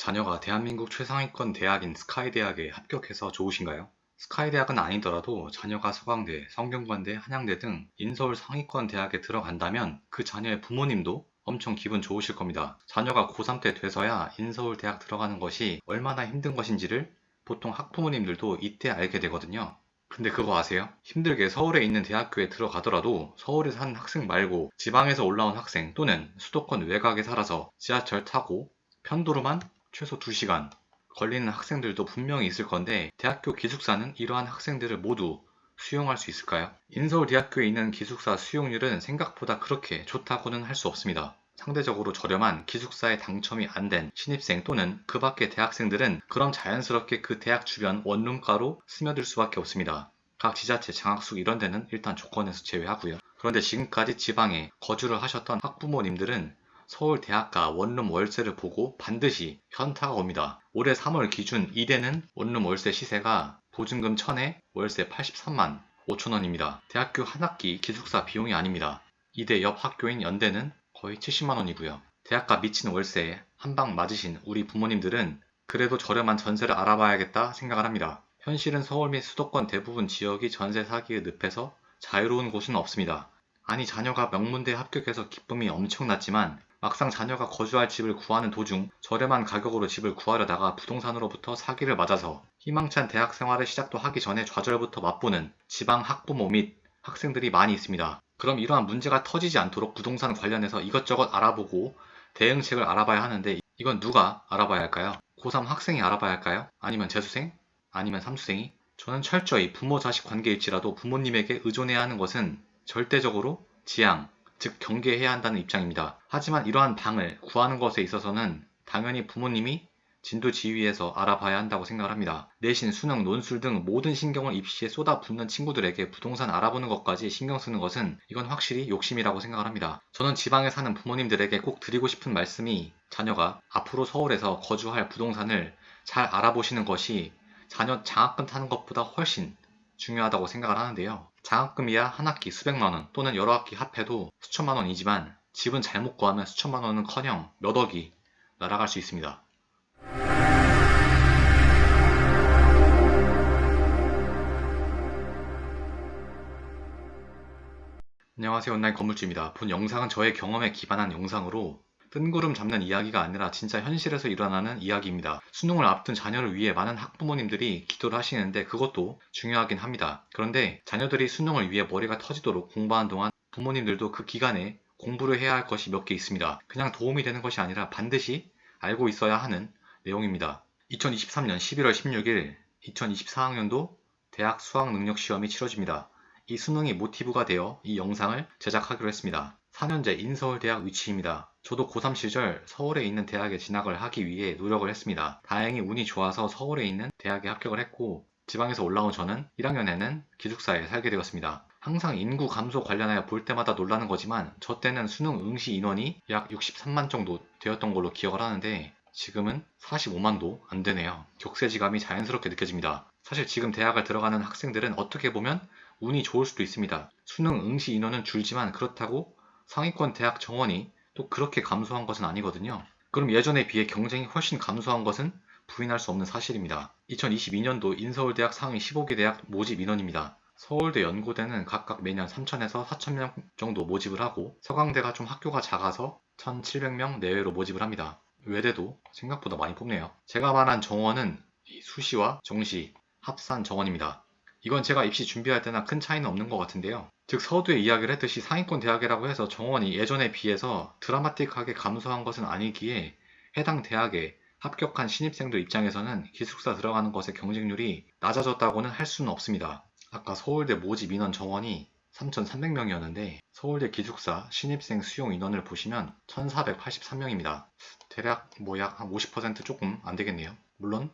자녀가 대한민국 최상위권 대학인 스카이대학에 합격해서 좋으신가요? 스카이대학은 아니더라도 자녀가 서강대, 성균관대, 한양대 등 인서울 상위권 대학에 들어간다면 그 자녀의 부모님도 엄청 기분 좋으실 겁니다. 자녀가 고3 때 돼서야 인서울 대학 들어가는 것이 얼마나 힘든 것인지를 보통 학부모님들도 이때 알게 되거든요. 근데 그거 아세요? 힘들게 서울에 있는 대학교에 들어가더라도 서울에 사는 학생 말고 지방에서 올라온 학생 또는 수도권 외곽에 살아서 지하철 타고 편도로만 최소 2시간 걸리는 학생들도 분명히 있을 건데 대학교 기숙사는 이러한 학생들을 모두 수용할 수 있을까요? 인서울대학교에 있는 기숙사 수용률은 생각보다 그렇게 좋다고는 할 수 없습니다. 상대적으로 저렴한 기숙사에 당첨이 안 된 신입생 또는 그 밖의 대학생들은 그럼 자연스럽게 그 대학 주변 원룸가로 스며들 수밖에 없습니다. 각 지자체 장학숙 이런 데는 일단 조건에서 제외하고요. 그런데 지금까지 지방에 거주를 하셨던 학부모님들은 서울 대학가 원룸 월세를 보고 반드시 현타가 옵니다. 올해 3월 기준 이대는 원룸 월세 시세가 보증금 1000에 월세 83만 5천 원입니다. 대학교 한 학기 기숙사 비용이 아닙니다. 이대 옆 학교인 연대는 거의 70만 원이고요. 대학가 미친 월세에 한 방 맞으신 우리 부모님들은 그래도 저렴한 전세를 알아봐야겠다 생각을 합니다. 현실은 서울 및 수도권 대부분 지역이 전세 사기의 늪에서 자유로운 곳은 없습니다. 아니 자녀가 명문대에 합격해서 기쁨이 엄청났지만 막상 자녀가 거주할 집을 구하는 도중 저렴한 가격으로 집을 구하려다가 부동산으로부터 사기를 맞아서 희망찬 대학 생활의 시작도 하기 전에 좌절부터 맛보는 지방 학부모 및 학생들이 많이 있습니다. 그럼 이러한 문제가 터지지 않도록 부동산 관련해서 이것저것 알아보고 대응책을 알아봐야 하는데 이건 누가 알아봐야 할까요? 고3 학생이 알아봐야 할까요? 아니면 재수생? 아니면 삼수생이? 저는 철저히 부모 자식 관계일지라도 부모님에게 의존해야 하는 것은 절대적으로 지양, 즉 경계해야 한다는 입장입니다. 하지만 이러한 방을 구하는 것에 있어서는 당연히 부모님이 진두지휘해서 알아봐야 한다고 생각을 합니다. 내신, 수능, 논술 등 모든 신경을 입시에 쏟아붓는 친구들에게 부동산 알아보는 것까지 신경 쓰는 것은 이건 확실히 욕심이라고 생각을 합니다. 저는 지방에 사는 부모님들에게 꼭 드리고 싶은 말씀이 자녀가 앞으로 서울에서 거주할 부동산을 잘 알아보시는 것이 자녀 장학금 타는 것보다 훨씬 중요하다고 생각을 하는데요. 장학금이야 한 학기 수백만 원 또는 여러 학기 합해도 수천만 원이지만 집은 잘못 구하면 수천만 원은커녕 몇 억이 날아갈 수 있습니다. 안녕하세요. 온라인 건물주입니다. 본 영상은 저의 경험에 기반한 영상으로 뜬구름 잡는 이야기가 아니라 진짜 현실에서 일어나는 이야기입니다. 수능을 앞둔 자녀를 위해 많은 학부모님들이 기도를 하시는데 그것도 중요하긴 합니다. 그런데 자녀들이 수능을 위해 머리가 터지도록 공부하는 동안 부모님들도 그 기간에 공부를 해야 할 것이 몇 개 있습니다. 그냥 도움이 되는 것이 아니라 반드시 알고 있어야 하는 내용입니다. 2023년 11월 16일 2024학년도 대학 수학능력시험이 치러집니다. 이 수능이 모티브가 되어 이 영상을 제작하기로 했습니다. 4년제 인서울대학 위치입니다. 저도 고3 시절 서울에 있는 대학에 진학을 하기 위해 노력을 했습니다. 다행히 운이 좋아서 서울에 있는 대학에 합격을 했고 지방에서 올라온 저는 1학년에는 기숙사에 살게 되었습니다. 항상 인구 감소 관련하여 볼 때마다 놀라는 거지만 저 때는 수능 응시 인원이 약 63만 정도 되었던 걸로 기억을 하는데 지금은 45만도 안 되네요. 격세지감이 자연스럽게 느껴집니다. 사실 지금 대학을 들어가는 학생들은 어떻게 보면 운이 좋을 수도 있습니다. 수능 응시 인원은 줄지만 그렇다고 상위권 대학 정원이 또 그렇게 감소한 것은 아니거든요. 그럼 예전에 비해 경쟁이 훨씬 감소한 것은 부인할 수 없는 사실입니다. 2022년도 인서울대학 상위 15개 대학 모집 인원입니다. 서울대, 연고대는 각각 매년 3,000에서 4,000명 정도 모집을 하고 서강대가 좀 학교가 작아서 1,700명 내외로 모집을 합니다. 외대도 생각보다 많이 뽑네요. 제가 말한 정원은 수시와 정시, 합산 정원입니다. 이건 제가 입시 준비할 때나 큰 차이는 없는 것 같은데요. 즉 서두에 이야기를 했듯이 상위권 대학이라고 해서 정원이 예전에 비해서 드라마틱하게 감소한 것은 아니기에 해당 대학에 합격한 신입생들 입장에서는 기숙사 들어가는 것의 경쟁률이 낮아졌다고는 할 수는 없습니다. 아까 서울대 모집 인원 정원이 3,300명이었는데 서울대 기숙사 신입생 수용 인원을 보시면 1,483명입니다. 대략 뭐 약 한 50% 조금 안 되겠네요. 물론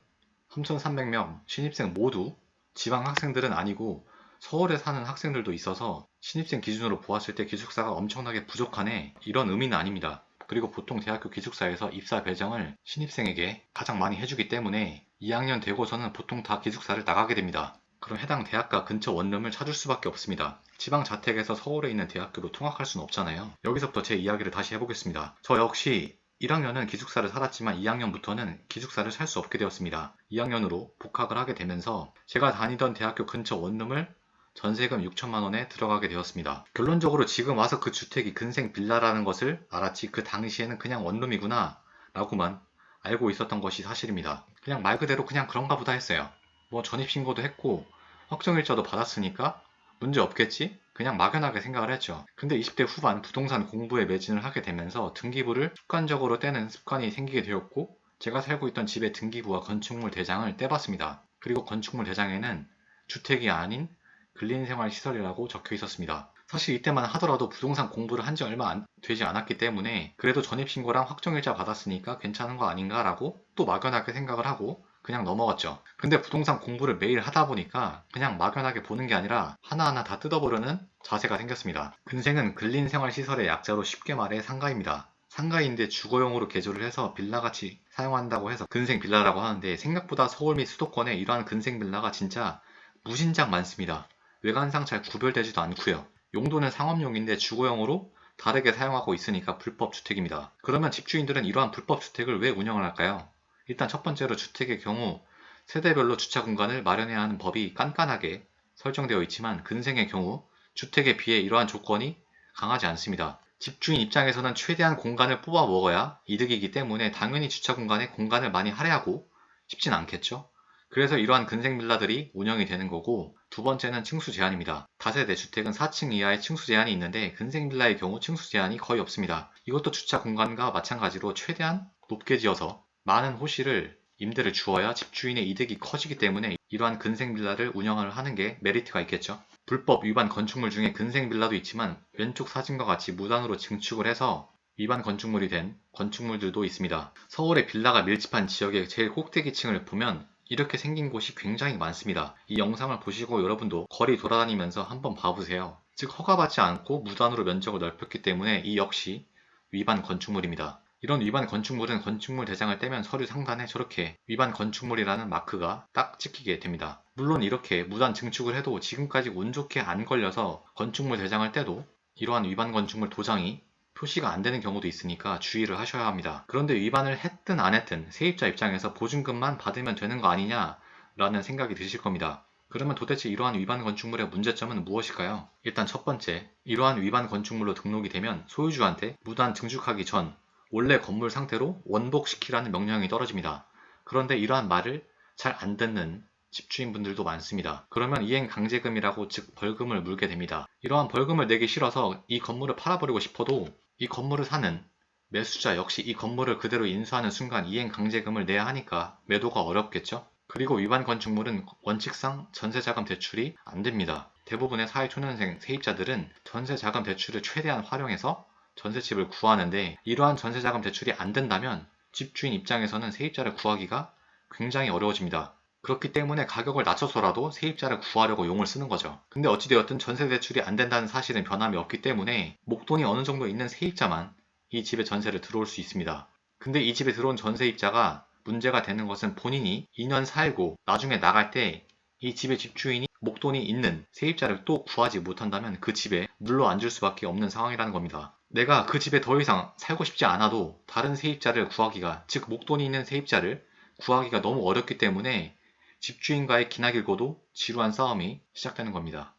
3,300명 신입생 모두 지방 학생들은 아니고 서울에 사는 학생들도 있어서 신입생 기준으로 보았을 때 기숙사가 엄청나게 부족하네 이런 의미는 아닙니다. 그리고 보통 대학교 기숙사에서 입사 배정을 신입생에게 가장 많이 해주기 때문에 2학년 되고서는 보통 다 기숙사를 나가게 됩니다. 그럼 해당 대학가 근처 원룸을 찾을 수밖에 없습니다. 지방 자택에서 서울에 있는 대학교로 통학할 수는 없잖아요. 여기서부터 제 이야기를 다시 해보겠습니다. 저 역시 1학년은 기숙사를 살았지만 2학년부터는 기숙사를 살 수 없게 되었습니다. 2학년으로 복학을 하게 되면서 제가 다니던 대학교 근처 원룸을 전세금 6천만 원에 들어가게 되었습니다. 결론적으로 지금 와서 그 주택이 근생 빌라라는 것을 알았지 그 당시에는 그냥 원룸이구나 라고만 알고 있었던 것이 사실입니다. 그냥 말 그대로 그냥 그런가 보다 했어요. 뭐 전입신고도 했고 확정일자도 받았으니까 문제 없겠지? 그냥 막연하게 생각을 했죠. 근데 20대 후반 부동산 공부에 매진을 하게 되면서 등기부를 습관적으로 떼는 습관이 생기게 되었고 제가 살고 있던 집의 등기부와 건축물 대장을 떼봤습니다. 그리고 건축물 대장에는 주택이 아닌 근린생활시설이라고 적혀 있었습니다. 사실 이때만 하더라도 부동산 공부를 한 지 얼마 되지 않았기 때문에 그래도 전입신고랑 확정일자 받았으니까 괜찮은 거 아닌가라고 또 막연하게 생각을 하고 그냥 넘어갔죠. 근데 부동산 공부를 매일 하다 보니까 그냥 막연하게 보는 게 아니라 하나하나 다 뜯어보려는 자세가 생겼습니다. 근생은 근린생활시설의 약자로 쉽게 말해 상가입니다. 상가인데 주거용으로 개조를 해서 빌라같이 사용한다고 해서 근생 빌라라고 하는데 생각보다 서울 및 수도권에 이러한 근생 빌라가 진짜 무진장 많습니다. 외관상 잘 구별되지도 않고요. 용도는 상업용인데 주거용으로 다르게 사용하고 있으니까 불법 주택입니다. 그러면 집주인들은 이러한 불법 주택을 왜 운영을 할까요? 일단 첫 번째로 주택의 경우 세대별로 주차 공간을 마련해야 하는 법이 깐깐하게 설정되어 있지만 근생의 경우 주택에 비해 이러한 조건이 강하지 않습니다. 집주인 입장에서는 최대한 공간을 뽑아 먹어야 이득이기 때문에 당연히 주차 공간에 공간을 많이 할애하고 싶진 않겠죠? 그래서 이러한 근생 빌라들이 운영이 되는 거고 두 번째는 층수 제한입니다. 다세대 주택은 4층 이하의 층수 제한이 있는데 근생 빌라의 경우 층수 제한이 거의 없습니다. 이것도 주차 공간과 마찬가지로 최대한 높게 지어서 많은 호실을 임대를 주어야 집주인의 이득이 커지기 때문에 이러한 근생 빌라를 운영을 하는 게 메리트가 있겠죠. 불법 위반 건축물 중에 근생 빌라도 있지만 왼쪽 사진과 같이 무단으로 증축을 해서 위반 건축물이 된 건축물들도 있습니다. 서울의 빌라가 밀집한 지역의 제일 꼭대기층을 보면 이렇게 생긴 곳이 굉장히 많습니다. 이 영상을 보시고 여러분도 거리 돌아다니면서 한번 봐보세요. 즉 허가받지 않고 무단으로 면적을 넓혔기 때문에 이 역시 위반 건축물입니다. 이런 위반 건축물은 건축물 대장을 떼면 서류 상단에 저렇게 위반 건축물이라는 마크가 딱 찍히게 됩니다. 물론 이렇게 무단 증축을 해도 지금까지 운 좋게 안 걸려서 건축물 대장을 떼도 이러한 위반 건축물 도장이 표시가 안 되는 경우도 있으니까 주의를 하셔야 합니다. 그런데 위반을 했든 안 했든 세입자 입장에서 보증금만 받으면 되는 거 아니냐 라는 생각이 드실 겁니다. 그러면 도대체 이러한 위반 건축물의 문제점은 무엇일까요? 일단 첫 번째, 이러한 위반 건축물로 등록이 되면 소유주한테 무단 증축하기 전 원래 건물 상태로 원복시키라는 명령이 떨어집니다. 그런데 이러한 말을 잘 안 듣는 집주인분들도 많습니다. 그러면 이행강제금이라고 즉 벌금을 물게 됩니다. 이러한 벌금을 내기 싫어서 이 건물을 팔아버리고 싶어도 이 건물을 사는 매수자 역시 이 건물을 그대로 인수하는 순간 이행강제금을 내야 하니까 매도가 어렵겠죠? 그리고 위반 건축물은 원칙상 전세자금 대출이 안 됩니다. 대부분의 사회초년생 세입자들은 전세자금 대출을 최대한 활용해서 전세집을 구하는데 이러한 전세자금 대출이 안 된다면 집주인 입장에서는 세입자를 구하기가 굉장히 어려워집니다. 그렇기 때문에 가격을 낮춰서라도 세입자를 구하려고 용을 쓰는 거죠. 근데 어찌되었든 전세 대출이 안 된다는 사실은 변함이 없기 때문에 목돈이 어느 정도 있는 세입자만 이 집에 전세를 들어올 수 있습니다. 근데 이 집에 들어온 전세입자가 문제가 되는 것은 본인이 2년 살고 나중에 나갈 때 이 집의 집주인이 목돈이 있는 세입자를 또 구하지 못한다면 그 집에 눌러 앉을 수밖에 없는 상황이라는 겁니다. 내가 그 집에 더 이상 살고 싶지 않아도 다른 세입자를 구하기가, 즉 목돈이 있는 세입자를 구하기가 너무 어렵기 때문에 집주인과의 기나 길고도 지루한 싸움이 시작되는 겁니다.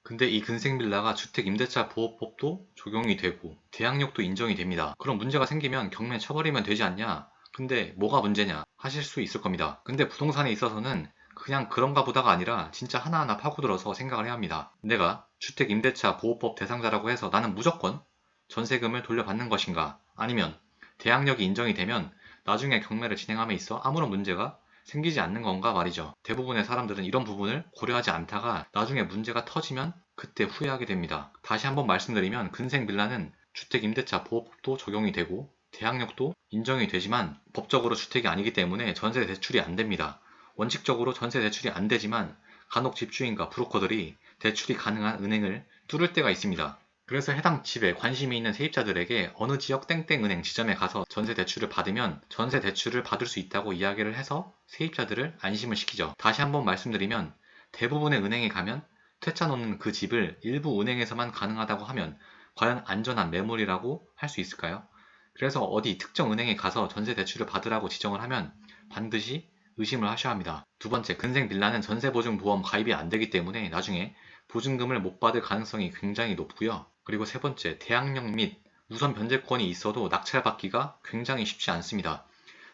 근데 이 근생빌라가 주택임대차 보호법도 적용이 되고 대항력도 인정이 됩니다. 그럼 문제가 생기면 경매 쳐버리면 되지 않냐? 근데 뭐가 문제냐 하실 수 있을 겁니다. 근데 부동산에 있어서는 그냥 그런가 보다가 아니라 진짜 하나하나 파고들어서 생각을 해야 합니다. 내가 주택임대차 보호법 대상자라고 해서 나는 무조건 전세금을 돌려받는 것인가? 아니면 대항력이 인정이 되면 나중에 경매를 진행함에 있어 아무런 문제가 생기지 않는 건가 말이죠. 대부분의 사람들은 이런 부분을 고려하지 않다가 나중에 문제가 터지면 그때 후회하게 됩니다. 다시 한번 말씀드리면 근생 빌라는 주택임대차 보호법도 적용이 되고 대항력도 인정이 되지만 법적으로 주택이 아니기 때문에 전세 대출이 안 됩니다. 원칙적으로 전세 대출이 안 되지만 간혹 집주인과 브로커들이 대출이 가능한 은행을 뚫을 때가 있습니다. 그래서 해당 집에 관심이 있는 세입자들에게 어느 지역 땡땡은행 지점에 가서 전세 대출을 받으면 전세 대출을 받을 수 있다고 이야기를 해서 세입자들을 안심을 시키죠. 다시 한번 말씀드리면 대부분의 은행에 가면 퇴짜 놓는 그 집을 일부 은행에서만 가능하다고 하면 과연 안전한 매물이라고 할 수 있을까요? 그래서 어디 특정 은행에 가서 전세 대출을 받으라고 지정을 하면 반드시 의심을 하셔야 합니다. 두 번째, 근생 빌라는 전세보증보험 가입이 안 되기 때문에 나중에 보증금을 못 받을 가능성이 굉장히 높고요. 그리고 세 번째, 대항력 및 우선 변제권이 있어도 낙찰받기가 굉장히 쉽지 않습니다.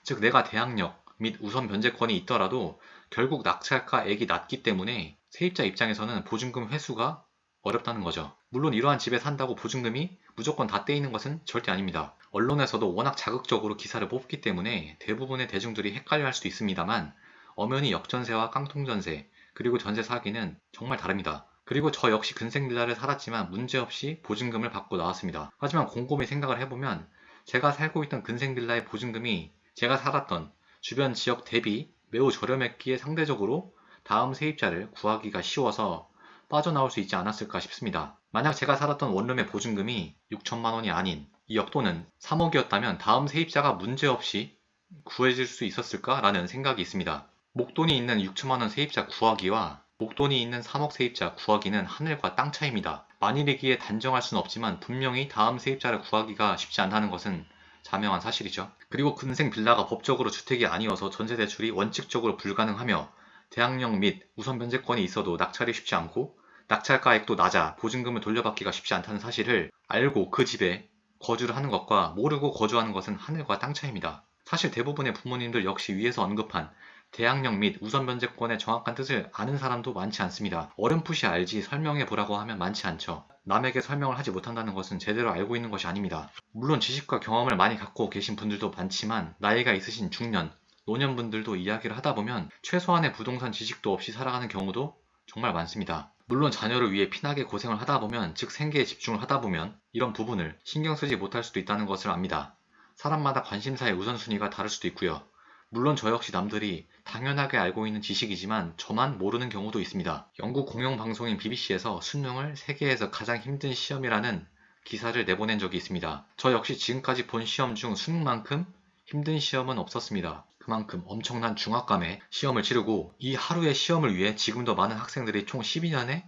즉 내가 대항력 및 우선 변제권이 있더라도 결국 낙찰가액이 낮기 때문에 세입자 입장에서는 보증금 회수가 어렵다는 거죠. 물론 이러한 집에 산다고 보증금이 무조건 다 떼이는 것은 절대 아닙니다. 언론에서도 워낙 자극적으로 기사를 뽑기 때문에 대부분의 대중들이 헷갈려 할 수도 있습니다만 엄연히 역전세와 깡통전세 그리고 전세 사기는 정말 다릅니다. 그리고 저 역시 근생빌라를 살았지만 문제없이 보증금을 받고 나왔습니다. 하지만 곰곰이 생각을 해보면 제가 살고 있던 근생빌라의 보증금이 제가 살았던 주변 지역 대비 매우 저렴했기에 상대적으로 다음 세입자를 구하기가 쉬워서 빠져나올 수 있지 않았을까 싶습니다. 만약 제가 살았던 원룸의 보증금이 6천만 원이 아닌 2억 또는 3억이었다면 다음 세입자가 문제없이 구해질 수 있었을까라는 생각이 있습니다. 목돈이 있는 6천만 원 세입자 구하기와 목돈이 있는 3억 세입자 구하기는 하늘과 땅 차이입니다. 만일이기에 단정할 수는 없지만 분명히 다음 세입자를 구하기가 쉽지 않다는 것은 자명한 사실이죠. 그리고 근생 빌라가 법적으로 주택이 아니어서 전세 대출이 원칙적으로 불가능하며 대항력 및 우선 변제권이 있어도 낙찰이 쉽지 않고 낙찰가액도 낮아 보증금을 돌려받기가 쉽지 않다는 사실을 알고 그 집에 거주를 하는 것과 모르고 거주하는 것은 하늘과 땅 차이입니다. 사실 대부분의 부모님들 역시 위에서 언급한 대항력 및 우선 변제권의 정확한 뜻을 아는 사람도 많지 않습니다. 어렴풋이 알지 설명해 보라고 하면 많지 않죠. 남에게 설명을 하지 못한다는 것은 제대로 알고 있는 것이 아닙니다. 물론 지식과 경험을 많이 갖고 계신 분들도 많지만 나이가 있으신 중년, 노년분들도 이야기를 하다 보면 최소한의 부동산 지식도 없이 살아가는 경우도 정말 많습니다. 물론 자녀를 위해 피나게 고생을 하다 보면, 즉 생계에 집중을 하다 보면 이런 부분을 신경 쓰지 못할 수도 있다는 것을 압니다. 사람마다 관심사의 우선순위가 다를 수도 있고요. 물론 저 역시 남들이 당연하게 알고 있는 지식이지만 저만 모르는 경우도 있습니다. 영국 공영방송인 BBC에서 수능을 세계에서 가장 힘든 시험이라는 기사를 내보낸 적이 있습니다. 저 역시 지금까지 본 시험 중 수능만큼 힘든 시험은 없었습니다. 그만큼 엄청난 중압감에 시험을 치르고 이 하루의 시험을 위해 지금도 많은 학생들이 총 12년의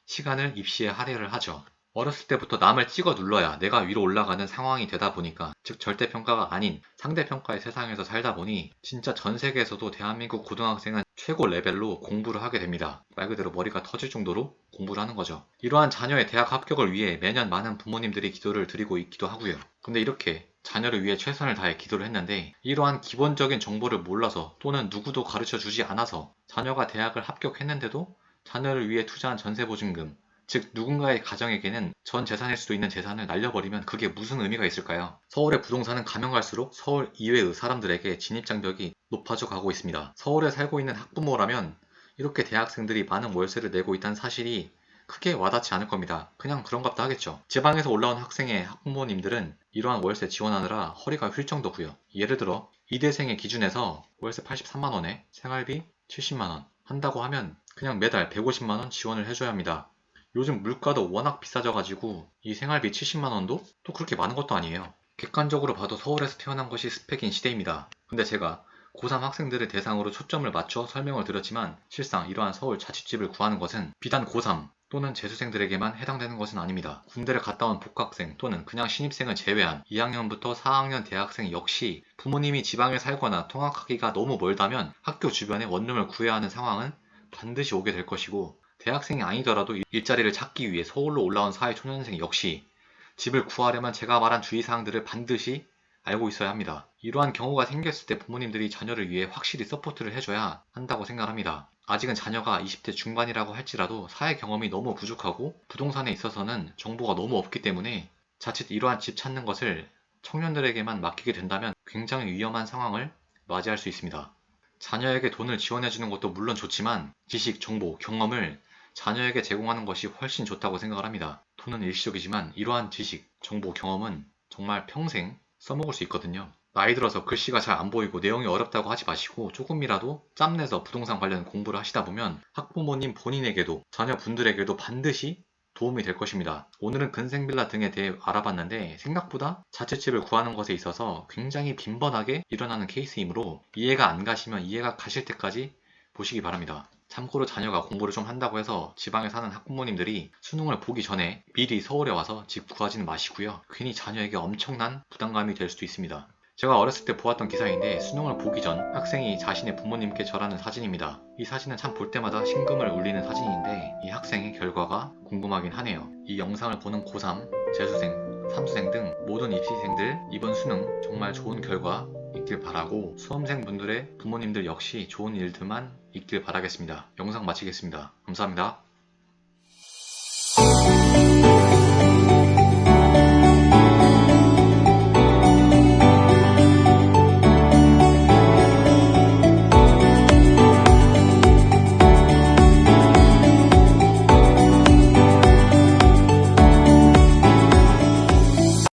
시간을 입시에 할애를 하죠. 어렸을 때부터 남을 찍어 눌러야 내가 위로 올라가는 상황이 되다 보니까, 즉 절대평가가 아닌 상대평가의 세상에서 살다 보니 진짜 전 세계에서도 대한민국 고등학생은 최고 레벨로 공부를 하게 됩니다. 말 그대로 머리가 터질 정도로 공부를 하는 거죠. 이러한 자녀의 대학 합격을 위해 매년 많은 부모님들이 기도를 드리고 있기도 하고요. 근데 이렇게 자녀를 위해 최선을 다해 기도를 했는데 이러한 기본적인 정보를 몰라서 또는 누구도 가르쳐 주지 않아서 자녀가 대학을 합격했는데도 자녀를 위해 투자한 전세보증금, 즉 누군가의 가정에게는 전 재산일 수도 있는 재산을 날려버리면 그게 무슨 의미가 있을까요? 서울의 부동산은 가면 갈수록 서울 이외의 사람들에게 진입장벽이 높아져 가고 있습니다. 서울에 살고 있는 학부모라면 이렇게 대학생들이 많은 월세를 내고 있다는 사실이 크게 와닿지 않을 겁니다. 그냥 그런갑다 하겠죠. 지방에서 올라온 학생의 학부모님들은 이러한 월세 지원하느라 허리가 휠 정도고요. 예를 들어 이대생의 기준에서 월세 83만원에 생활비 70만원 한다고 하면 그냥 매달 150만원 지원을 해줘야 합니다. 요즘 물가도 워낙 비싸져가지고 이 생활비 70만원도 또 그렇게 많은 것도 아니에요. 객관적으로 봐도 서울에서 태어난 것이 스펙인 시대입니다. 근데 제가 고3 학생들을 대상으로 초점을 맞춰 설명을 드렸지만 실상 이러한 서울 자취집을 구하는 것은 비단 고3 또는 재수생들에게만 해당되는 것은 아닙니다. 군대를 갔다 온 복학생 또는 그냥 신입생을 제외한 2학년부터 4학년 대학생 역시 부모님이 지방에 살거나 통학하기가 너무 멀다면 학교 주변에 원룸을 구해야 하는 상황은 반드시 오게 될 것이고, 대학생이 아니더라도 일자리를 찾기 위해 서울로 올라온 사회초년생 역시 집을 구하려면 제가 말한 주의사항들을 반드시 알고 있어야 합니다. 이러한 경우가 생겼을 때 부모님들이 자녀를 위해 확실히 서포트를 해줘야 한다고 생각합니다. 아직은 자녀가 20대 중반이라고 할지라도 사회 경험이 너무 부족하고 부동산에 있어서는 정보가 너무 없기 때문에 자칫 이러한 집 찾는 것을 청년들에게만 맡기게 된다면 굉장히 위험한 상황을 맞이할 수 있습니다. 자녀에게 돈을 지원해주는 것도 물론 좋지만 지식, 정보, 경험을 자녀에게 제공하는 것이 훨씬 좋다고 생각을 합니다. 돈은 일시적이지만 이러한 지식, 정보, 경험은 정말 평생 써먹을 수 있거든요. 나이 들어서 글씨가 잘 안 보이고 내용이 어렵다고 하지 마시고 조금이라도 짬내서 부동산 관련 공부를 하시다 보면 학부모님 본인에게도 자녀분들에게도 반드시 도움이 될 것입니다. 오늘은 근생빌라 등에 대해 알아봤는데 생각보다 자취집을 구하는 것에 있어서 굉장히 빈번하게 일어나는 케이스이므로 이해가 안 가시면 이해가 가실 때까지 보시기 바랍니다. 참고로 자녀가 공부를 좀 한다고 해서 지방에 사는 학부모님들이 수능을 보기 전에 미리 서울에 와서 집 구하지는 마시고요. 괜히 자녀에게 엄청난 부담감이 될 수도 있습니다. 제가 어렸을 때 보았던 기사인데 수능을 보기 전 학생이 자신의 부모님께 절하는 사진입니다. 이 사진은 참 볼 때마다 심금을 울리는 사진인데 이 학생의 결과가 궁금하긴 하네요. 이 영상을 보는 고3, 재수생, 삼수생 등 모든 입시생들 이번 수능 정말 좋은 결과 있길 바라고 수험생분들의 부모님들 역시 좋은 일들만 있길 바라겠습니다. 영상 마치겠습니다. 감사합니다.